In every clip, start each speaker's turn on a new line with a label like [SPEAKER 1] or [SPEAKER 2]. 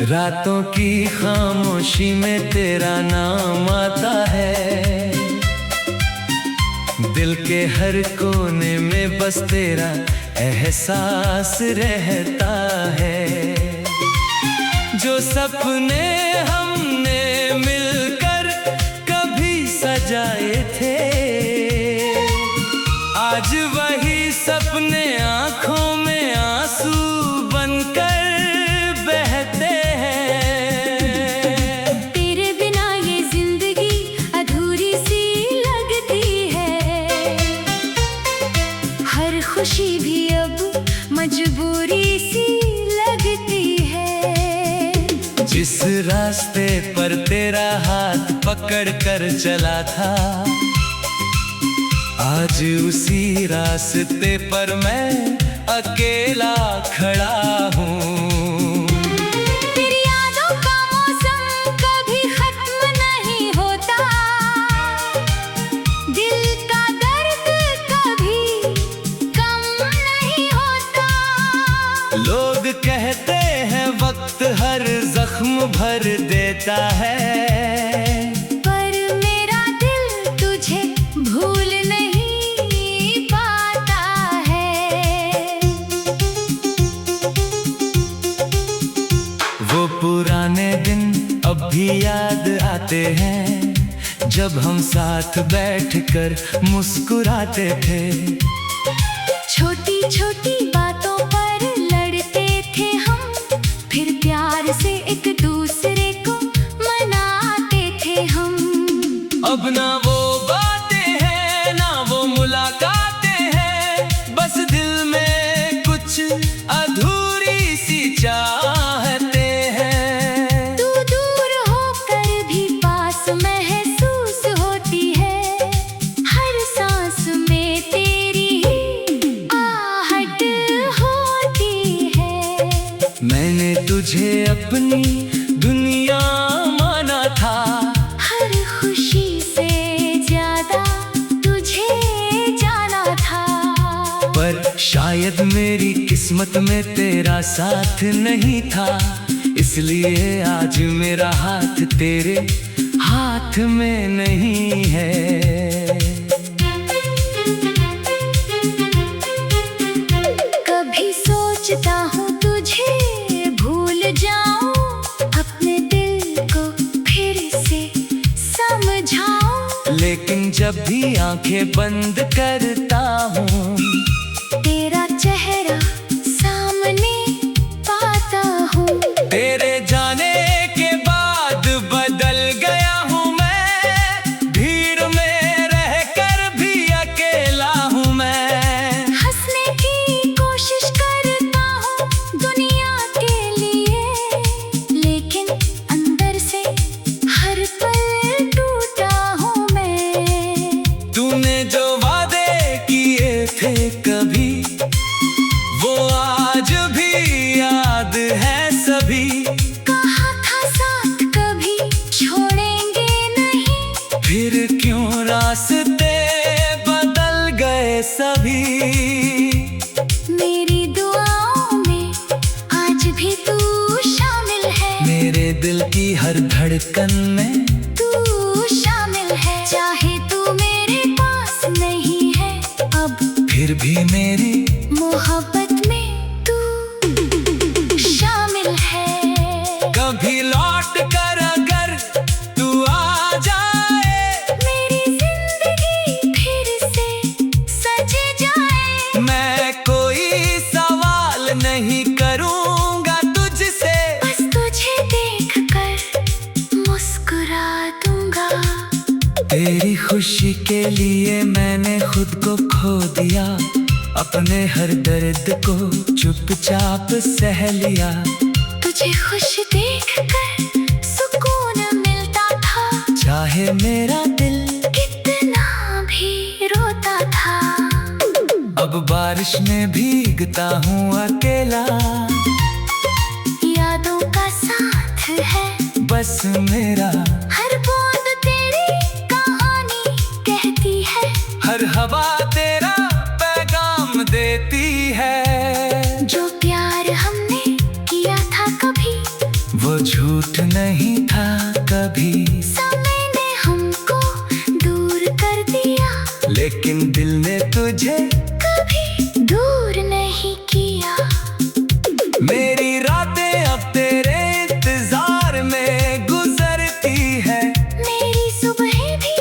[SPEAKER 1] रातों की खामोशी में तेरा नाम आता है, दिल के हर कोने में बस तेरा एहसास रहता है। जो सपने हमने मिलकर कभी सजाए थे, आज वही सपने आंखों में आंसू बनकर बहते हैं।
[SPEAKER 2] तेरे बिना ये जिंदगी अधूरी सी लगती है, हर खुशी भी अब मजबूरी सी लगती है।
[SPEAKER 1] जिस रास्ते पर तेरा हाथ पकड़ कर चला था, आज उसी रास्ते पर मैं अकेला खड़ा हूँ।
[SPEAKER 2] तेरी यादों का मौसम कभी खत्म नहीं होता, दिल का दर्द कभी कम नहीं होता।
[SPEAKER 1] लोग कहते हैं वक्त हर जख्म भर देता है, पुराने दिन अब भी याद आते हैं, जब हम साथ बैठकर मुस्कुराते थे।
[SPEAKER 2] छोटी छोटी बातों पर लड़ते थे हम, फिर प्यार से एक दूसरे को मनाते थे हम।
[SPEAKER 1] अब ना वो बातें हैं ना वो मुलाकातें हैं, बस दिल में कुछ अधूरी सी चाहते। मैंने तुझे अपनी दुनिया माना था,
[SPEAKER 2] हर खुशी से ज्यादा तुझे जाना था।
[SPEAKER 1] पर शायद मेरी किस्मत में तेरा साथ नहीं था, इसलिए आज मेरा हाथ तेरे हाथ में नहीं है।
[SPEAKER 2] कभी सोचता हूँ तुझे भूल जाऊं, अपने दिल को फिर से समझाऊं।
[SPEAKER 1] लेकिन जब भी आंखें बंद करता हूँ,
[SPEAKER 2] तेरा चेहरा सामने पाता हूँ।
[SPEAKER 1] तेरे जाने के बाद बदल गया हूँ मैं, भीड़ में रहकर भी अकेला हूँ मैं।
[SPEAKER 2] हंसने की कोशिश करता हूँ दुनिया के लिए, लेकिन अंदर से हर पल टूटा हूँ मैं।
[SPEAKER 1] तूने जो वादे किए थे कभी, वो आज भी याद है सभी।
[SPEAKER 2] कहा था साथ कभी छोड़ेंगे नहीं,
[SPEAKER 1] फिर क्यों रास्ते बदल गए सभी।
[SPEAKER 2] मेरी दुआओं में आज भी तू शामिल है,
[SPEAKER 1] मेरे दिल की हर धड़कन में
[SPEAKER 2] तू शामिल है। चाहे तू मेरे पास नहीं है अब,
[SPEAKER 1] फिर भी मेरी
[SPEAKER 2] मोहब्बत में तू शामिल है।
[SPEAKER 1] कभी लौट कर अगर तू आ जाए,
[SPEAKER 2] मेरी जिंदगी फिर से सज जाए।
[SPEAKER 1] मैं कोई सवाल नहीं करूँगा तुझसे,
[SPEAKER 2] बस तुझे देखकर मुस्कुरा दूंगा।
[SPEAKER 1] तेरी खुशी के लिए मैंने खुद को खो दिया, अपने हर दर्द को चुपचाप सह लिया।
[SPEAKER 2] तुझे खुश देखकर सुकून मिलता था,
[SPEAKER 1] चाहे मेरा दिल
[SPEAKER 2] कितना भी रोता था।
[SPEAKER 1] अब बारिश में भीगता हूँ अकेला,
[SPEAKER 2] यादों का साथ है
[SPEAKER 1] बस मेरा।
[SPEAKER 2] हर बूंद तेरी कहानी कहती है,
[SPEAKER 1] हर हवा तेरा पैगाम देती है।
[SPEAKER 2] जो प्यार हमने किया था कभी,
[SPEAKER 1] वो झूठ नहीं था कभी,
[SPEAKER 2] समय ने हमको दूर कर दिया,
[SPEAKER 1] लेकिन दिल ने तुझे
[SPEAKER 2] कभी दूर नहीं किया।
[SPEAKER 1] मेरी रातें अब तेरे इंतजार में गुजरती है,
[SPEAKER 2] मेरी सुबह भी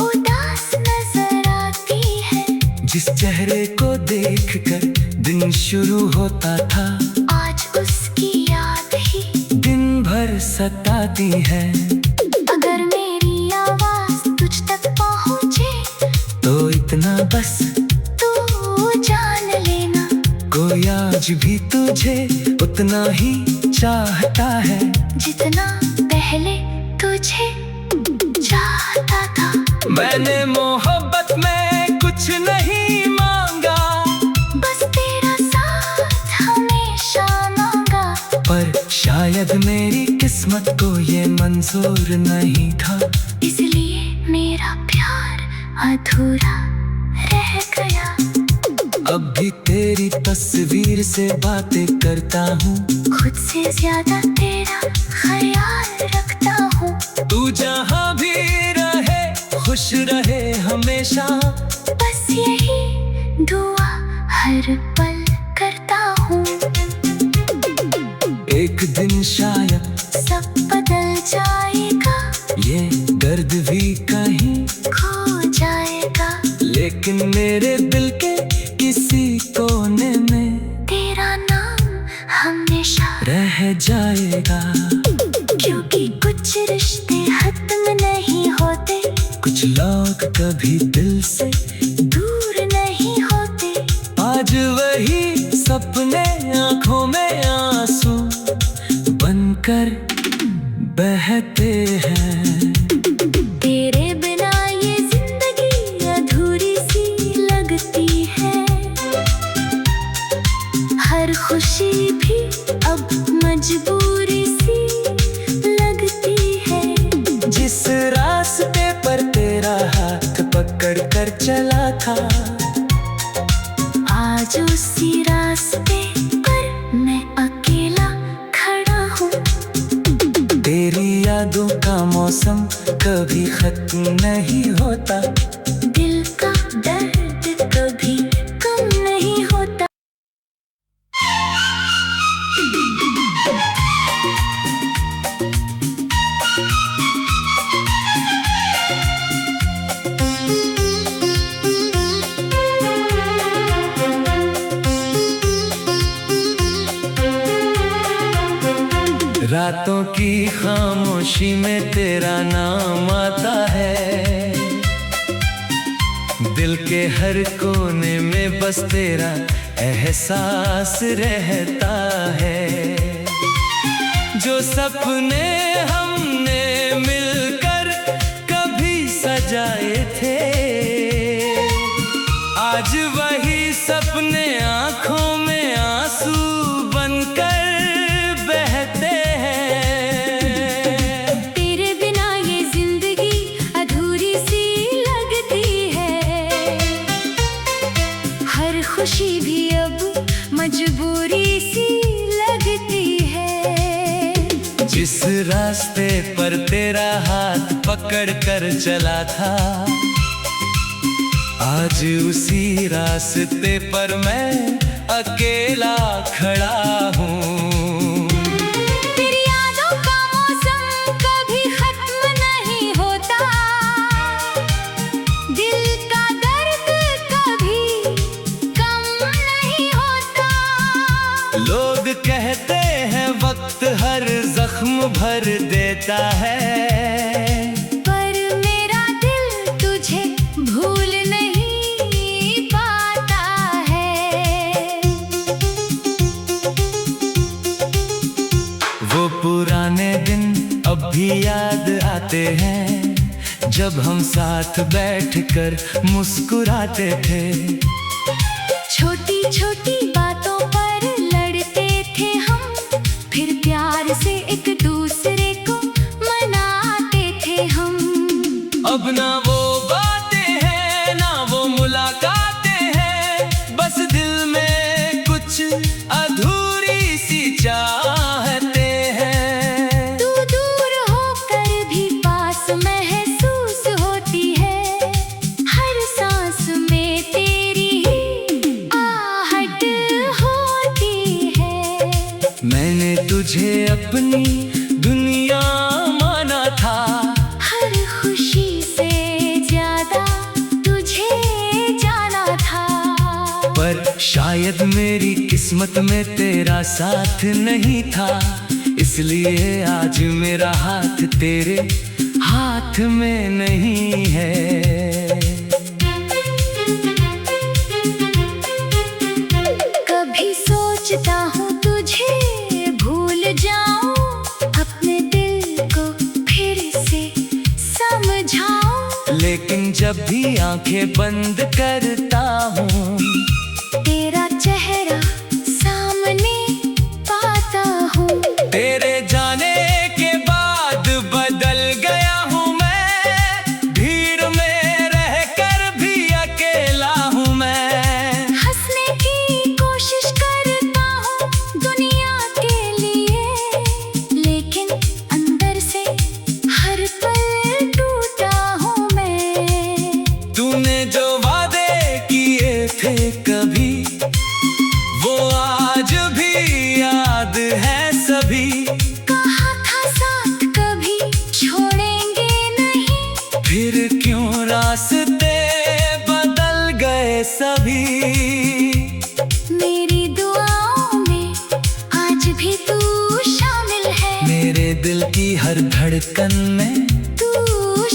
[SPEAKER 2] उदास नजर आती है।
[SPEAKER 1] जिस चेहरे को देखकर दिन शुरू होता था,
[SPEAKER 2] आज उसकी याद ही
[SPEAKER 1] दिन भर सताती है।
[SPEAKER 2] अगर मेरी आवाज तुझ तक पहुँचे
[SPEAKER 1] तो इतना बस
[SPEAKER 2] तू जान लेना,
[SPEAKER 1] कोई आज भी तुझे उतना ही चाहता है,
[SPEAKER 2] जितना पहले तुझे चाहता था।
[SPEAKER 1] मैंने मोहब्बत में कुछ नहीं मांगा,
[SPEAKER 2] बस तेरा साथ हमेशा मांगा।
[SPEAKER 1] पर शायद मेरी किस्मत को ये मंजूर नहीं था,
[SPEAKER 2] इसलिए मेरा प्यार अधूरा रह गया।
[SPEAKER 1] अब भी तेरी तस्वीर से बातें करता हूँ,
[SPEAKER 2] खुद से ज्यादा तेरा ख्याल रखता हूँ।
[SPEAKER 1] तू जहाँ भी रहे खुश रहे हमेशा,
[SPEAKER 2] बस यही दुआ हर पल करता हूँ।
[SPEAKER 1] एक दिन शायद
[SPEAKER 2] सब बदल जाएगा,
[SPEAKER 1] ये दर्द भी कहीं
[SPEAKER 2] खो जाएगा,
[SPEAKER 1] लेकिन मेरे दिल के किसी कोने में
[SPEAKER 2] तेरा नाम हमेशा
[SPEAKER 1] रह जाएगा।
[SPEAKER 2] क्योंकि कुछ रिश्ते खत्म नहीं होते,
[SPEAKER 1] कुछ लोग कभी दिल से
[SPEAKER 2] दूर नहीं होते।
[SPEAKER 1] आज वही सपने आंखों में आंसू बनकर बहते हैं।
[SPEAKER 2] तेरे बिना ये जिंदगी अधूरी सी लगती है, हर खुशी भी अब मजबूरी सी लगती है।
[SPEAKER 1] जिस रास्ते पर तेरा हाथ पकड़ कर चला था,
[SPEAKER 2] आज उसी रास्ते पर मैं अकेला खड़ा हूँ।
[SPEAKER 1] तेरी यादों का मौसम कभी खत्म नहीं होता,
[SPEAKER 2] दिल का दर्द कभी कम नहीं होता।
[SPEAKER 1] रातों की खामोशी में तेरा नाम आता है, दिल के हर कोने में बस तेरा एहसास रहता है। जो सपने हमने मिलकर कभी सजाए थे, आज वही सपने आंखों में आंसू बनकर बहते हैं।
[SPEAKER 2] तेरे बिना ये जिंदगी अधूरी सी लगती है, हर खुशी भी अब मजबूरी सी लगती है।
[SPEAKER 1] जिस रास्ते पर तेरा हाथ पकड़ कर चला था, आज उसी रास्ते पर मैं अकेला खड़ा हूँ।
[SPEAKER 2] तेरी यादों का मौसम कभी खत्म नहीं होता, दिल का दर्द कभी कम नहीं होता।
[SPEAKER 1] लोग कहते हैं वक्त हर जख्म भर देता है,
[SPEAKER 2] पर मेरा दिल तुझे भूल नहीं पाता है।
[SPEAKER 1] वो पुराने दिन अब भी याद आते हैं, जब हम साथ बैठकर मुस्कुराते थे।
[SPEAKER 2] छोटी छोटी बातों पर लड़ते थे हम, फिर प्यार से एक दूसरे को मनाते थे हम।
[SPEAKER 1] अब ना वो बातें हैं ना वो मुलाकातें हैं, बस दिल में कुछ अधूरी सी चाहते हैं।
[SPEAKER 2] तू
[SPEAKER 1] तुझे अपनी दुनिया माना था।
[SPEAKER 2] हर खुशी से ज्यादा तुझे जाना था।
[SPEAKER 1] पर शायद मेरी किस्मत में तेरा साथ नहीं था, इसलिए आज मेरा हाथ तेरे हाथ में नहीं है।
[SPEAKER 2] कभी सोचता हूँ तुझे भूल जाऊं, अपने दिल को फिर से समझाऊं।
[SPEAKER 1] लेकिन जब भी आंखें बंद करता हूँ,
[SPEAKER 2] तेरा चेहरा सामने पाता हूँ।
[SPEAKER 1] तेरे जाने के बाद बदल गया हूँ मैं, भीड़ में रहकर भी अकेला हूँ मैं।
[SPEAKER 2] हंसने की कोशिश करता हूँ दुनिया के लिए, लेकिन अंदर से हर पल टूटा हूँ मैं।
[SPEAKER 1] तूने जो वादे किए थे कभी, वो आज भी याद है सभी।
[SPEAKER 2] कहा था साथ कभी छोड़ेंगे नहीं,
[SPEAKER 1] फिर क्यों रास्ते बदल गए सभी।
[SPEAKER 2] मेरी दुआओं में आज भी तू शामिल है।
[SPEAKER 1] मेरे दिल की हर धड़कन में
[SPEAKER 2] तू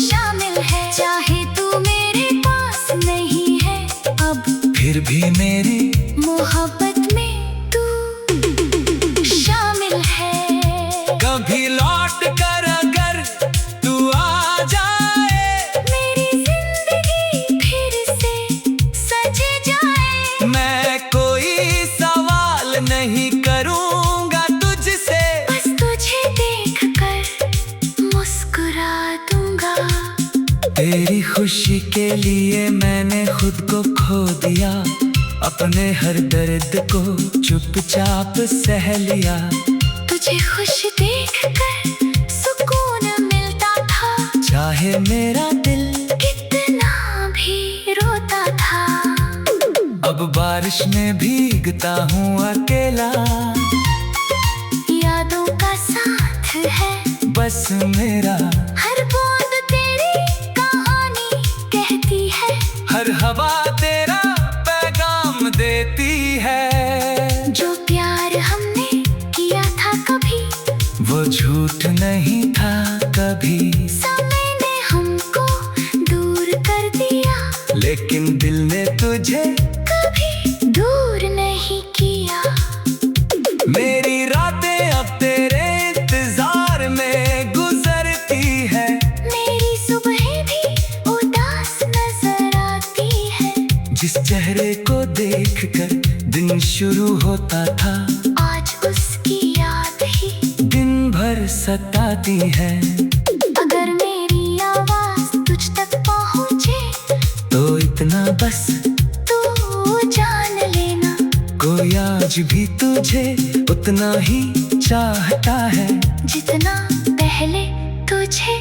[SPEAKER 2] शामिल है। चाहे तू मेरे पास नहीं है अब,
[SPEAKER 1] फिर भी मेरी
[SPEAKER 2] मोहब्बत में तू शामिल है।
[SPEAKER 1] कभी लौट कर अगर तू आ जाए,
[SPEAKER 2] मेरी जिंदगी फिर से सज जाए।
[SPEAKER 1] मैं कोई सवाल नहीं करूँगा तुझसे,
[SPEAKER 2] बस तुझे देखकर मुस्कुरा दूंगा।
[SPEAKER 1] तेरी खुशी के लिए मैंने खुद को खो दिया, अपने हर दर्द को चुपचाप सह लिया।
[SPEAKER 2] तुझे खुश देखकर सुकून मिलता था,
[SPEAKER 1] चाहे मेरा दिल
[SPEAKER 2] कितना भी रोता था।
[SPEAKER 1] अब बारिश में भीगता हूँ अकेला,
[SPEAKER 2] यादों का साथ है
[SPEAKER 1] बस मेरा।
[SPEAKER 2] हर बूंद तेरी कहानी कहती है,
[SPEAKER 1] हर हवा तेरा पैगाम देती है।
[SPEAKER 2] जो प्यार हमने किया था कभी,
[SPEAKER 1] वो झूठ नहीं था कभी।
[SPEAKER 2] समय ने हमको दूर कर दिया,
[SPEAKER 1] लेकिन दिल ने तुझे
[SPEAKER 2] कभी दूर नहीं किया।
[SPEAKER 1] मेरी रातें अब तेरे इंतजार में गुजरती है।
[SPEAKER 2] मेरी सुबह भी उदास नजर आती है।
[SPEAKER 1] जिस चेहरे को देखकर दिन शुरू होता था,
[SPEAKER 2] आज उसकी याद ही
[SPEAKER 1] दिन भर सताती है।
[SPEAKER 2] अगर मेरी आवाज तुझ तक पहुँचे,
[SPEAKER 1] तो इतना बस
[SPEAKER 2] तू जान लेना,
[SPEAKER 1] कोई आज भी तुझे उतना ही चाहता है,
[SPEAKER 2] जितना पहले तुझे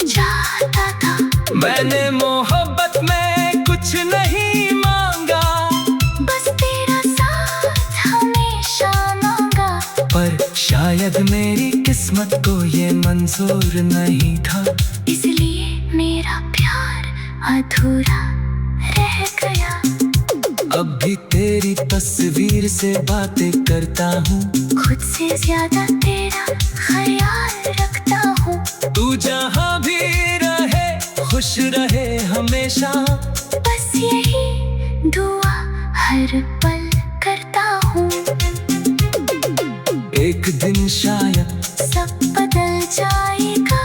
[SPEAKER 2] चाहता था।
[SPEAKER 1] मैंने मोहब्बत में कुछ नहीं मांगा,
[SPEAKER 2] बस तेरा साथ हमेशा मांगा।
[SPEAKER 1] पर शायद मेरी किस्मत को ये मंजूर नहीं था,
[SPEAKER 2] इसलिए मेरा प्यार अधूरा रह गया।
[SPEAKER 1] अब भी तेरी तस्वीर से बातें करता हूँ,
[SPEAKER 2] खुद से ज्यादा तेरा ख्याल रखता हूँ।
[SPEAKER 1] तू जहाँ भी रहे खुश रहे हमेशा,
[SPEAKER 2] बस यही दुआ हर पल करता हूँ।
[SPEAKER 1] एक दिन शायद
[SPEAKER 2] सब बदल जाएगा,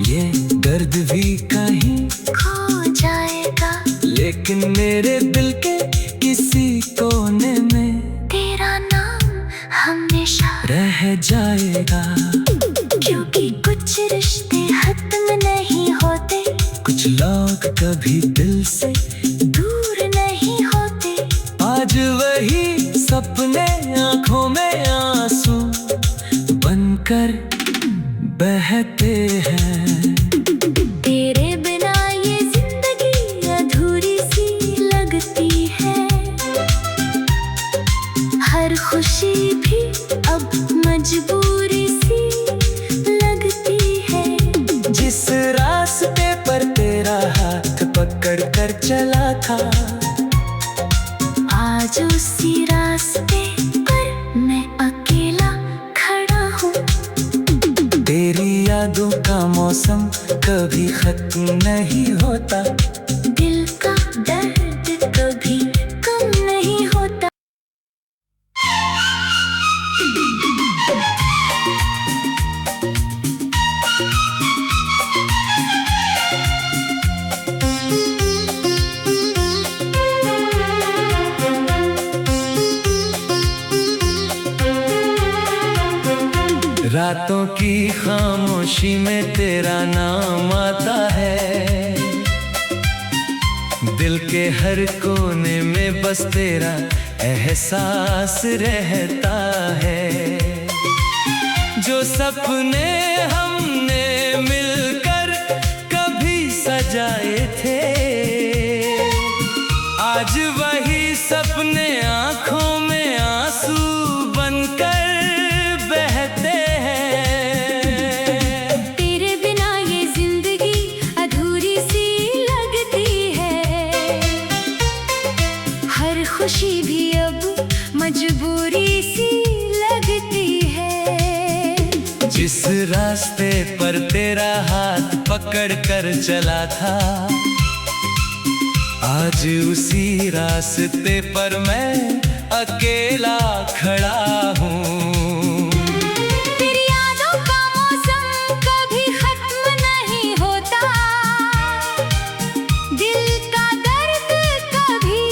[SPEAKER 1] ये दर्द भी कहीं
[SPEAKER 2] खो जाएगा।
[SPEAKER 1] लेकिन मेरे दिल के किसी कोने में
[SPEAKER 2] तेरा नाम हमेशा
[SPEAKER 1] रह जाएगा।
[SPEAKER 2] क्योंकि कुछ रिश्ते खत्म नहीं होते,
[SPEAKER 1] कुछ लोग कभी दिल से
[SPEAKER 2] दूर नहीं होते।
[SPEAKER 1] आज वही सपने आंखों में आंसू बनकर बहते हैं।
[SPEAKER 2] तेरे बिना ये जिंदगी अधूरी सी लगती है। हर खुशी भी अब मजबूरी सी लगती है।
[SPEAKER 1] जिस रास्ते पर तेरा हाथ पकड़ कर चला था,
[SPEAKER 2] आज उसी रास्ते पर मैं अकेला खड़ा हूँ।
[SPEAKER 1] तेरी यादों का मौसम कभी खत्म नहीं होता,
[SPEAKER 2] दिल का दर्द कभी कम नहीं होता।
[SPEAKER 1] रातों की खामोशी में तेरा नाम आता है, दिल के हर कोने में बस तेरा एहसास रहता है। जो सपने हमने मिलकर कभी सजाए थे, आज वही सपने आंखों में आंसू बनकर बहते हैं।
[SPEAKER 2] तेरे बिना ये जिंदगी अधूरी सी लगती है, हर खुशी भी अब मजबूरी सी लगती है।
[SPEAKER 1] जिस रास्ते पर तेरा हाथ पकड़ कर चला था, आज उसी रास्ते पर मैं अकेला खड़ा हूँ।
[SPEAKER 2] तेरी यादों का मौसम कभी खत्म नहीं होता, दिल का दर्द कभी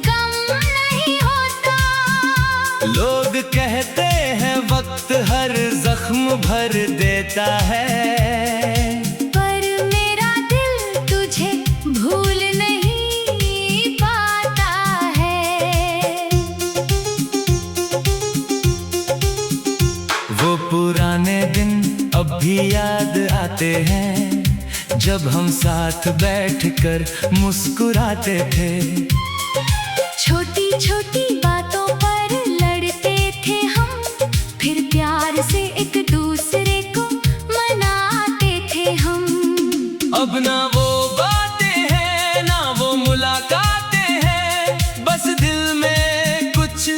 [SPEAKER 2] कम नहीं होता।
[SPEAKER 1] लोग कहते हैं वक्त हर जख्म भर देता है,
[SPEAKER 2] पर मेरा दिल तुझे भूल नहीं पाता है।
[SPEAKER 1] वो पुराने दिन अब भी याद आते हैं, जब हम साथ बैठकर मुस्कुराते थे।
[SPEAKER 2] छोटी छोटी बातों पर लड़ते थे हम, फिर प्यार से एक दूसरे को मनाते थे हम।
[SPEAKER 1] अब ना वो बातें हैं ना वो मुलाकातें हैं, बस दिल में कुछ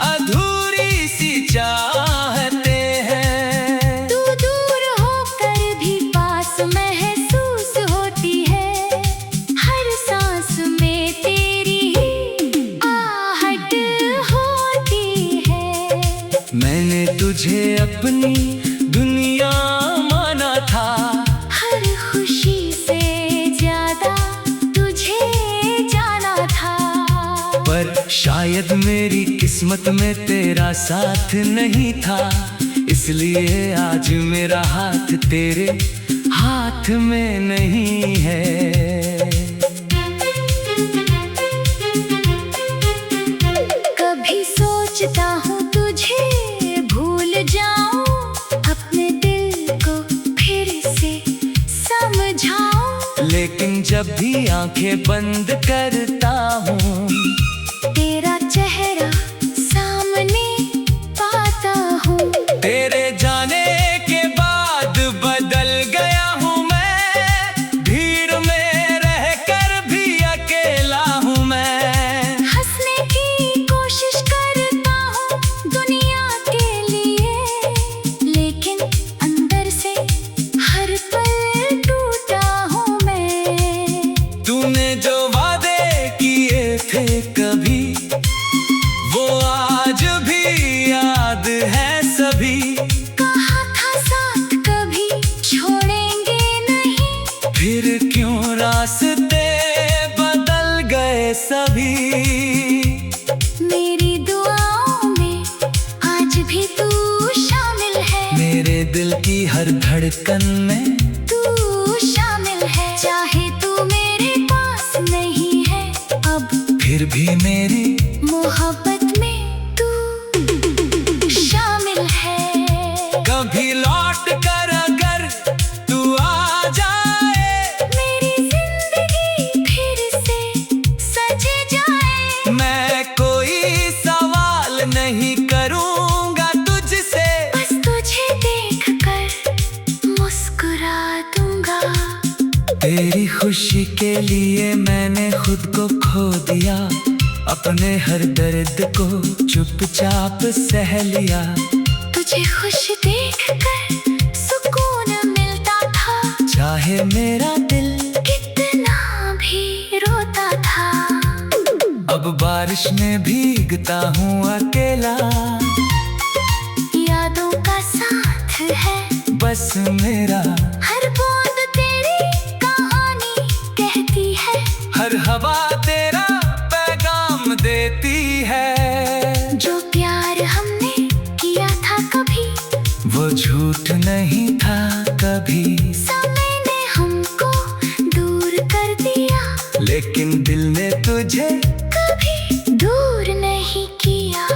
[SPEAKER 1] अधूरी सी चाहते हैं।
[SPEAKER 2] तू दूर होकर भी पास महसूस होती है, हर सांस में तेरी ही आहट होती है।
[SPEAKER 1] मैंने तुझे अपनी दुनिया माना था,
[SPEAKER 2] हर खुशी से ज्यादा तुझे जाना था।
[SPEAKER 1] पर शायद मेरी किस्मत में तेरा साथ नहीं था, इसलिए आज मेरा हाथ तेरे हाथ में नहीं है।
[SPEAKER 2] कभी सोचता हूँ तुझे भूल जाऊं, अपने दिल को फिर से समझाऊं।
[SPEAKER 1] लेकिन जब भी आंखें बंद करता हूँ,
[SPEAKER 2] तेरा चेहरा सामने पाता हूँ।
[SPEAKER 1] तेरे जाने के बाद बदल गया हूँ मैं, भीड़ में रहकर भी अकेला हूँ मैं।
[SPEAKER 2] हंसने की कोशिश करता हूँ दुनिया के लिए, लेकिन अंदर से हर पल टूटा हूँ मैं।
[SPEAKER 1] तूने जो वादे किए थे कभी, वो आज भी याद है सभी।
[SPEAKER 2] कहा था साथ कभी छोड़ेंगे नहीं,
[SPEAKER 1] फिर क्यों रास्ते बदल गए सभी।
[SPEAKER 2] मेरी दुआओं में आज भी तू शामिल है,
[SPEAKER 1] मेरे दिल की हर धड़कन में
[SPEAKER 2] तू शामिल है। चाहे तू मेरे पास नहीं है अब,
[SPEAKER 1] फिर भी मेरी
[SPEAKER 2] मोहब्बत में तू शामिल है।
[SPEAKER 1] कभी लौट कर अगर तू आ जाए,
[SPEAKER 2] मेरी जिंदगी फिर से सज जाए।
[SPEAKER 1] मैं कोई सवाल नहीं करूँगा तुझसे, लिए मैंने खुद को खो दिया, अपने हर दर्द को चुपचाप सह लिया।
[SPEAKER 2] तुझे खुश देखकर सुकून मिलता था,
[SPEAKER 1] चाहे मेरा दिल
[SPEAKER 2] कितना भी रोता था।
[SPEAKER 1] अब बारिश में भीगता हूँ अकेला,
[SPEAKER 2] यादों का साथ है
[SPEAKER 1] बस मेरा।
[SPEAKER 2] हर बूंद तेरी कहानी कहती है,
[SPEAKER 1] हर हवा तेरा पैगाम देती है।
[SPEAKER 2] जो प्यार हमने किया था कभी,
[SPEAKER 1] वो झूठ नहीं था कभी।
[SPEAKER 2] समय ने हमको दूर कर दिया,
[SPEAKER 1] लेकिन दिल ने तुझे
[SPEAKER 2] कभी दूर नहीं किया।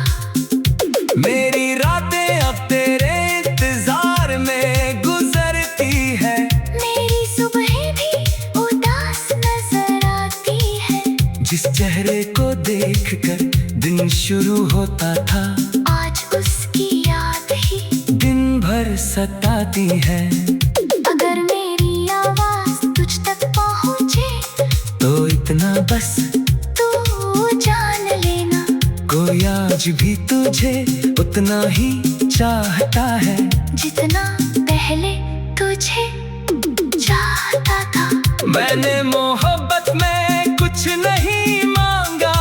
[SPEAKER 1] मेरी रातें अब तेरे इंतजार में गुजरती है,
[SPEAKER 2] मेरी सुबहें भी उदास नजर आती है।
[SPEAKER 1] जिस चेहरे को देखकर दिन शुरू होता था,
[SPEAKER 2] आज उसकी याद ही
[SPEAKER 1] दिन भर सताती है।
[SPEAKER 2] अगर मेरी आवाज तुझ तक पहुँचे,
[SPEAKER 1] तो इतना बस
[SPEAKER 2] तू जान लेना,
[SPEAKER 1] कोई आज भी तुझे उतना ही चाहता है,
[SPEAKER 2] जितना पहले तुझे चाहता था।
[SPEAKER 1] मैंने मोहब्बत में कुछ नहीं मांगा,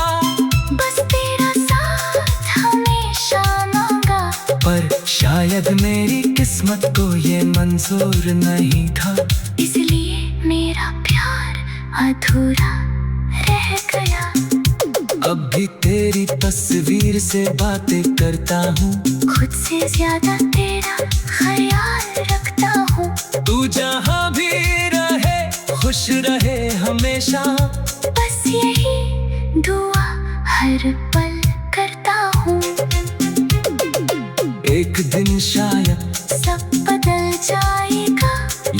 [SPEAKER 2] बस तेरा साथ हमेशा मांगा।
[SPEAKER 1] पर शायद मेरी किस्मत को ये मंजूर नहीं था,
[SPEAKER 2] इसलिए मेरा प्यार अधूरा रह गया।
[SPEAKER 1] अब भी तेरी तस्वीर से बातें करता हूँ,
[SPEAKER 2] खुद से ज्यादा तेरा ख्याल रखता हूँ।
[SPEAKER 1] तू जहाँ भी रहे खुश रहे हमेशा,
[SPEAKER 2] बस यही दुआ हर पल करता हूँ।
[SPEAKER 1] एक दिन शायद
[SPEAKER 2] सब बदल जाएगा,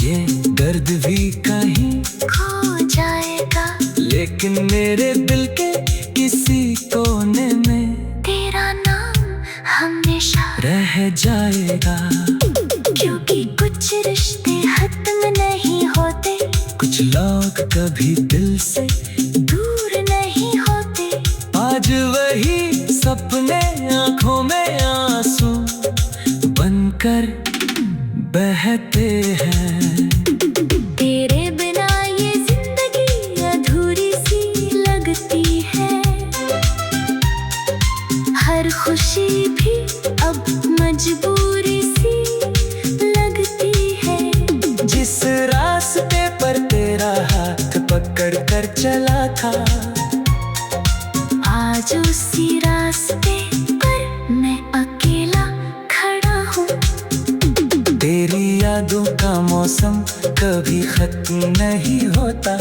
[SPEAKER 1] ये दर्द भी कहीं
[SPEAKER 2] खो जाएगा,
[SPEAKER 1] लेकिन मेरे दिल के किसी कोने में
[SPEAKER 2] तेरा नाम हमेशा
[SPEAKER 1] रह जाएगा।
[SPEAKER 2] क्योंकि कुछ रिश्ते खत्म नहीं होते,
[SPEAKER 1] कुछ लोग कभी दिल से
[SPEAKER 2] दूर नहीं होते।
[SPEAKER 1] आज वही सपने आंखों में आंसू बनकर बहते हैं।
[SPEAKER 2] तेरे बिना ये जिंदगी अधूरी सी लगती है, हर खुशी भी अब मजबूरी सी लगती है।
[SPEAKER 1] जिस रास्ते पर तेरा हाथ पकड़ कर चला था,
[SPEAKER 2] आज उसी रास्ते पर मैं अकेला खड़ा हूँ।
[SPEAKER 1] तेरी यादों का मौसम कभी खत्म नहीं होता,